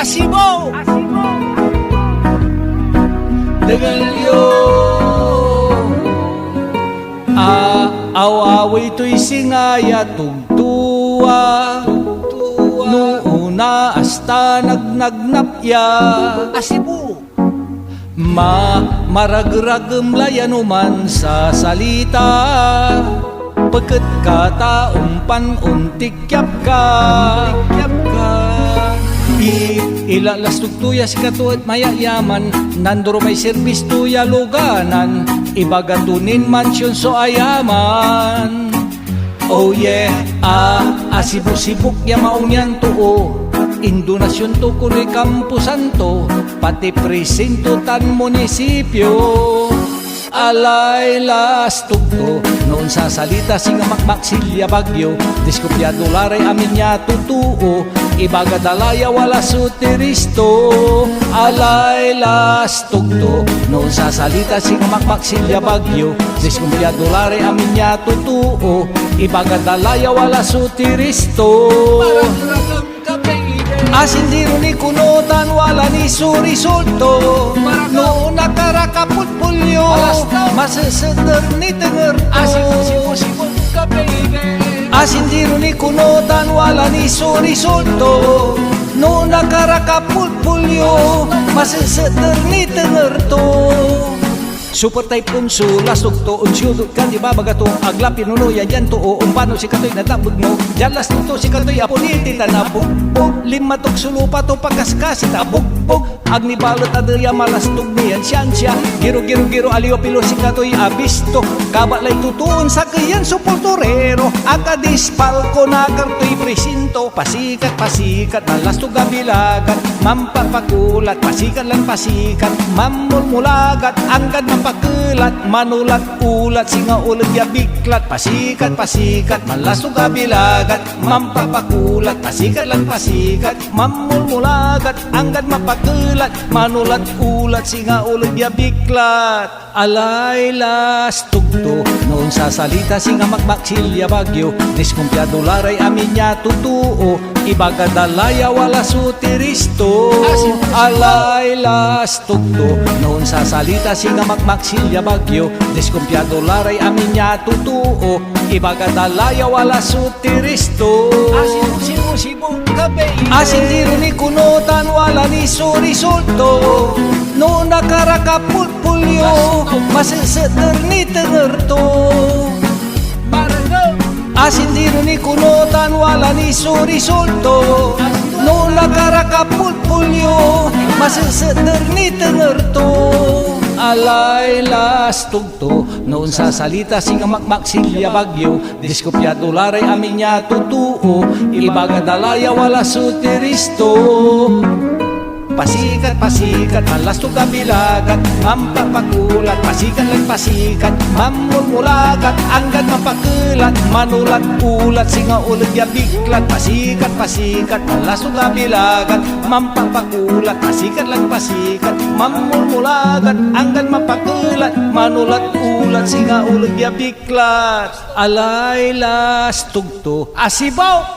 Asibo! Degalyo awawi to'y singaya tugtuwa nuuna hasta nagnagnapya Asibo maragragem layanuman sa salita pagkat kataumpan untikyap ka ilalas tugtuya si katuat mayayaman nanduro may serbis tuya luganan ibagatunin mansyon so ayaman oh yeah asibuk-sibuk ya maunyan tuo Indonasyon to kuno'y Kampo Santo pati presinto tan munisipyo alay lastog to noon sa salita singamakmak silya bagyo diskupyado laray amin niya tutuo ibaga dalaya wala sutiristo alay lastog to noon sa salita singamakmak silya bagyo diskupyado laray amin niya tutuo ibaga dalaya wala sutiristo asindiro ni kunotan wala ni surisulto no nakarakapulpulyo maseseder ni tengerto asindiro ni kunotan wala ni surisulto no nakarakapulpulyo maseseder ni tengerto Super type unso, lasog to, unsyudot ka, di ba bagatong agla, pinuno, yan yan to, o umpano si kato'y natabog mo, dyan lasog to, si kato'y apuniti, tanabugbog, lima tog sulupa to, pagkaskasi, tabugbog, agni balot aderya, malastog niyan, siya, giro, aliwa pilo, si kato'y abisto, kabalay tutuon sa kayan, supulturero, akadispal ko na karto'y presinto, pasikat, malastog abilagat, mampapakulat, pasikat, mamulmulagat, anggad pakulat, manulat, ulat, singa ulat ya biklat, pasikat, malasog abilagat, mampapakulat, pasikat, mamulmulagat, anggad mapakulat, manulat, ulat, singa ulat ya biklat, alay lastog to, noon sa salita singa makmaksilya bagyo, diskumpyado laray amin niya tutuo, ibaga dalaya wala sutiristo, alay lastog to, noon sa salita singa makmaksilya bagyo diskumpyado laray amin niya tutuo ibaga dalaya wala sutiristo asindiro ni kunotan wala ni surisulto no nakarakapulpulyo maseseder ni tengerto asindiro ni kunotan wala ni surisulto no nakarakapulpulyo maseseder ni tengerto alay lastog to noon sa salita singamakmak silya bagyo diskupyado laray amin niya tutuo ibaga dalaya wala sutiristo pasikat, malastog abilagat, mampapakulat, pasikat, mamulmulagat, anggad mapakulat, manulat, ulat, singa ulat ya biklat, pasikat, malastog abilagat, mampapakulat, pasikat, mamulmulagat, anggad mapakulat, manulat, ulat, singa ulat ya biklat, alay lastog to, Asibo!